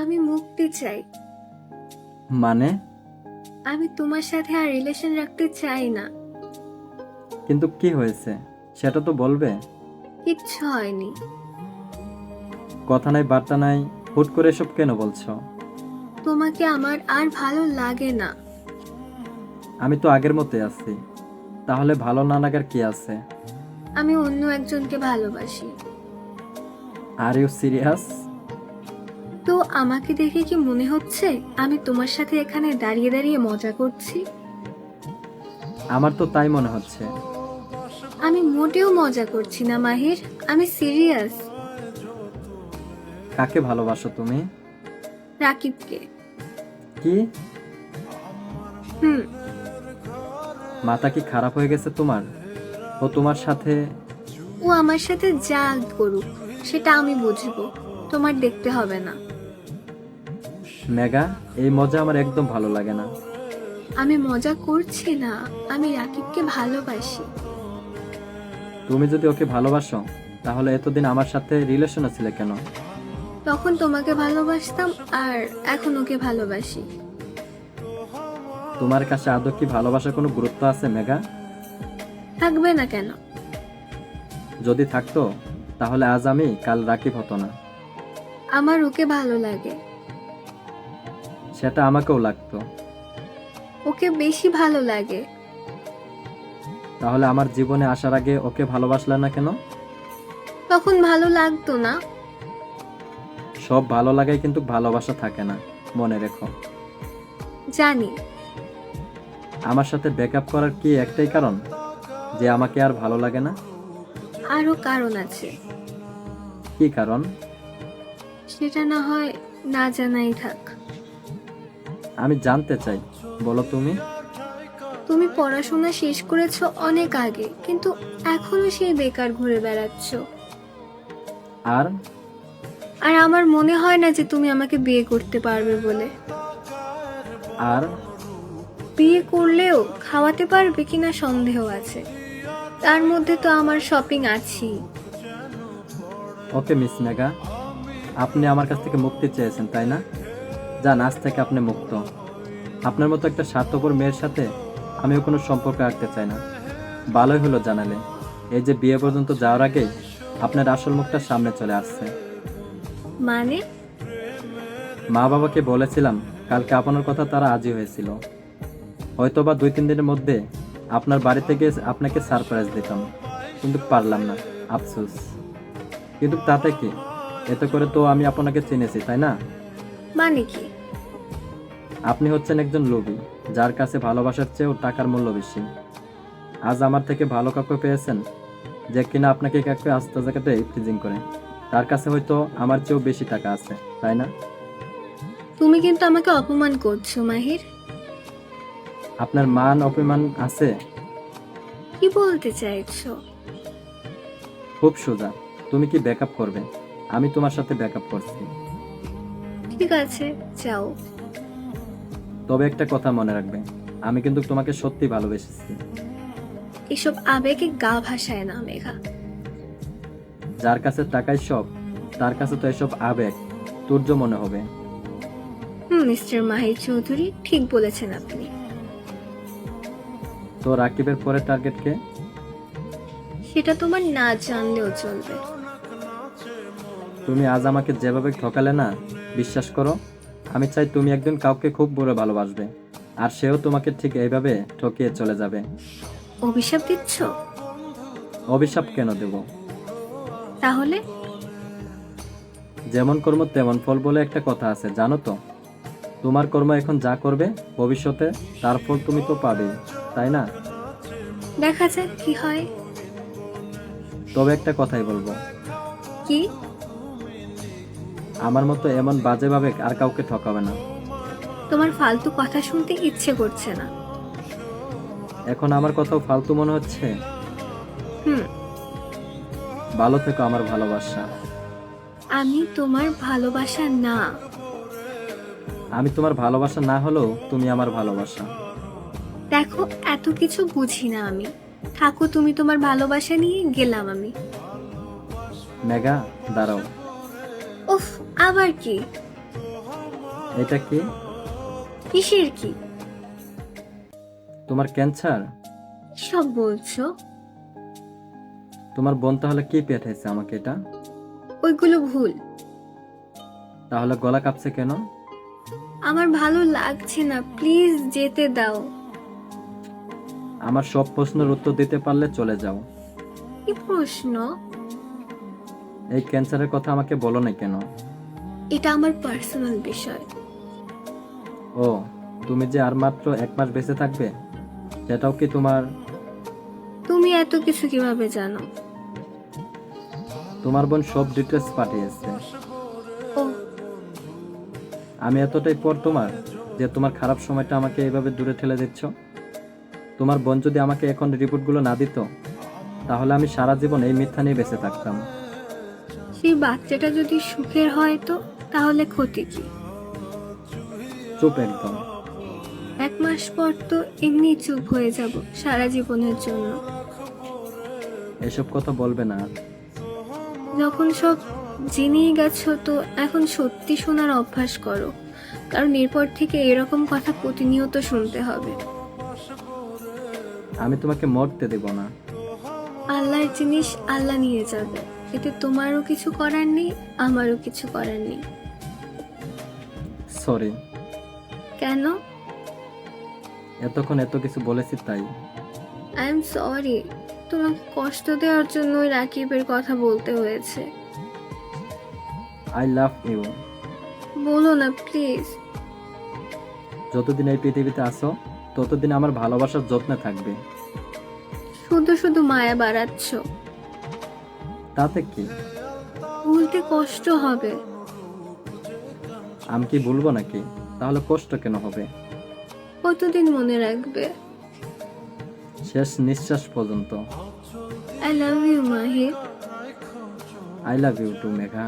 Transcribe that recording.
আমি মুক্তি চাই। মানে? আমি তোমার সাথে আর রিলেশন রাখতে চাই না। কিন্তু কি হয়েছে সেটা তো বলবে। কিচ্ছু হয়নি। কথা নাই বার্তা নাই, হুট করে এসব কেন বলছো? তোমাকে আমার আর ভালো লাগে না। আমি তো আগের মতোই আছি, তাহলে ভালো না লাগার কি আছে? আমি অন্য একজনকে ভালোবাসি। Are you serious? তো আমাকে দেখে কি মনে হচ্ছে আমি তোমার সাথে এখানে দাঁড়িয়ে দাঁড়িয়ে মজা করছি? আমার তো তাই মনে হচ্ছে। আমি মোটেও মজা করছি না মাহির, আমি সিরিয়াস। কাকে ভালোবাসো তুমি? রাকিবকে। কি? হুম। মাথা কি খারাপ হয়ে গেছে তোমার? ও তোমার সাথে? ও আমার সাথে যা করুক সেটা আমি বুঝবো, তোমার দেখতে হবে না। মেঘা, এই মজা আমার একদম ভালো লাগে না। আমি মজা করছি না, আমি রাকিবকে ভালোবাসি। তুমি যদি ওকে ভালোবাসো তাহলে এতদিন আমার সাথে রিলেশনে ছিলে কেন? তখন তোমাকে ভালোবাসতাম আর এখন ওকে ভালোবাসি। তোমার কাছে আদৌ কি ভালোবাসার কোনো গুরুত্ব আছে মেঘা? থাকবে না কেন? যদি থাকতো তাহলে আজ আমি, কাল রাকিব হতো না। আমার ওকে ভালো লাগে। সেটা আমাকেও লাগতো। ওকে বেশি ভালো লাগে। তাহলে আমার জীবনে আসার আগে ওকে ভালোবাসলে না কেন? তখন ভালো লাগতো না। সব ভালো লাগাই কিন্তু ভালোবাসা থাকে না, মনে রেখো। জানি। আমার সাথে ব্রেকআপ করার কি একটাই কারণ, যে আমাকে আর ভালো লাগে না? আরো কারণ আছে। কি কারণ? সেটা না হয় না জানাই থাক। আমি জানতে চাই, বলো তুমি। তুমি পড়াশোনা শেষ করেছো অনেক আগে, কিন্তু এখনো সেই বেকার ঘুরে বেড়াচ্ছো। আর আর আমার মনে হয় না যে তুমি আমাকে বিয়ে করতে পারবে বলে। আর বিয়ে করলেও খাওয়াতে পারবে কিনা সন্দেহ আছে। তার মধ্যে তো আমার শপিং আছেই। ওকে মিস মেঘা, আপনি আমার কাছ থেকে মুক্তি চেয়েছেন তাই না? যান, আজ থেকে আপনি মুক্ত। আপনার মতো একটা স্বার্থপর মেয়ের সাথে আমিও কোনো সম্পর্ক রাখতে চাই না। ভালোই হলো জানালে। এই যে বিয়ে পর্যন্ত যাওয়ার আগেই আপনার আসল মুখটা সামনে চলে আসছে। মানে? মা বাবাকে বলেছিলাম কালকে আপনার কথা, তারা আজই হয়েছিল। হয়তোবা 2-3 দিনের মধ্যে আপনার বাড়ি থেকে আপনাকে সারপ্রাইজ দিতাম, কিন্তু পারলাম না, আফসোস। কিন্তু তাতে কি, এতে করে তো আমি আপনাকে চিনেছি তাই না? মানে কি? আপনি হচ্ছেন একজন লোভী, যার কাছে ভালোবাসার চেয়েও টাকার মূল্য বেশি। আজ আমার থেকে ভালো কাউকে পেয়েছেন, যে কিনা আপনাকে কাউকে আস্তে জায়গাতে ফ্রিজিং করে। তার কাছে হয়তো আমার চেয়েও বেশি টাকা আছে, তাই না? তুমি কিন্তু আমাকে অপমান করছো মাহির। আপনার মান অপমান আছে? কি বলতে চাইছো? খুব সোজা, তুমি কি ব্যাকআপ করবে? আমি তোমার সাথে ব্যাকআপ করছি। ঠিক আছে, যাও। তবে একটা কথা মনে রাখবে, আমি কিন্তু তোমাকে সত্যি ভালোবেসেছি। এসব আবেগে গা ভাসায় না মেঘা। যার কাছে টাকাই সব, তার কাছে তো এসব আবেগ তুর্য মনে হবে। মিস্টার মাহির চৌধুরী, ঠিক বলেছেন আপনি। তো রাকিবের পরে টার্গেট কে? সেটা তোমার না জানলেও চলবে। তুমি আজ আমাকে যেভাবে ঠকালে না, বিশ্বাস করো, আমি চাই তুমি একদিন কাউকে খুব বড় ভালোবাসবে, আর সেও তোমাকে ঠিক এইভাবে ঠকিয়ে চলে যাবে। অভিশাপ দিচ্ছ? অভিশাপ কেন দেব? তাহলে? যেমন কর্ম তেমন ফল বলে একটা কথা আছে, জানো তো? তোমার কর্ম এখন যা করবে, ভবিষ্যতে তার ফল তুমি তো পাবেই, তাই না? দেখা যাক কি হয়। তবে একটা কথাই বলবো, কি? আমার মতো এমন বাজেভাবে আর কাউকে ঠকাবে না। তোমার ফালতু কথা শুনতে ইচ্ছে করছে না। এখন আমার কথাও ফালতু মনে হচ্ছে? হুম। ভালো থেকো আমার ভালোবাসা। আমি তোমার ভালোবাসা না। আমি তোমার ভালোবাসা না হলেও তুমি আমার ভালোবাসা। দেখো, এত কিছু বুঝি না আমি। থাকো তুমি তোমার ভালোবাসা নিয়ে, গেলাম আমি। মেঘা, দাঁড়াও। উফ, আবার কি? এটা কি? কিসের কি? তোমার ক্যান্সার? সব বলছো? তোমার বোন তাহলে কি পেঠাইছে আমাকে এটা? ওইগুলো ভুল। তাহলে গলা কাঁপছে কেন? আমার ভালো লাগছে না, প্লিজ যেতে দাও। আমার সব প্রশ্নের উত্তর দিতে পারলে চলে যাও। কি প্রশ্ন? এই ক্যান্সারের কথা আমাকে বলো না কেন? এটা আমার পার্সোনাল বিষয়। ও, তুমি যে আর মাত্র 1 মাস বেঁচে থাকবে সেটাও কি তোমার? তুমি এত কিছু কিভাবে জানো? তোমার বোন সব ডিটেলস পাঠিয়েছে। ও, আমি এতটাই পর তোমার যে তোমার খারাপ সময়টা আমাকে এইভাবে দূরে ঠেলে দিচ্ছ? তোমার বোন যদি আমাকে এখন রিপোর্টগুলো না দিত তাহলে আমি সারা জীবন এই মিথ্যা নিয়ে বেঁচে থাকতাম। সেই বাচ্চাটা যদি সুখের হয় তো তাহলে ক্ষতি কি? চুপ একদম। 1 মাস পর তো এমনি চুপ হয়ে যাব সারা জীবনের জন্য। এসব কথা বলবে না আর। যখন সব জেনেই গেছো তো এখন সত্যি শোনার অভ্যাস করো, কারণ এরপর থেকে এরকম কথা প্রতিনিয়ত শুনতে হবে। আমি তোমাকে মরতে দেব না। আল্লাহর জিনিস আল্লাহ নিয়ে যাবে, এতে তোমারও কিছু করার নেই, আমারও কিছু করার নেই। সরি। কেন? এতক্ষণ এত কিছু বলেছি তাই। আই এম সরি, তোমাকে কষ্ট দেওয়ার জন্য ওই রাকিবের কথা বলতে হয়েছে। I love you. বলো না প্লিজ। যতদিন এই পৃথিবীতে আসো ততদিন আমার ভালোবাসার যত্নে থাকবে। শুধু শুধু মায়া বাড়াচ্ছ। তাতে কি? বলতে কষ্ট হবে। আমি কি ভুলবো নাকি? তাহলে কষ্ট কেন হবে? কতদিন মনে রাখবে? শেষ নিঃশ্বাস পর্যন্ত। I love you Mahir. I love you too Megha.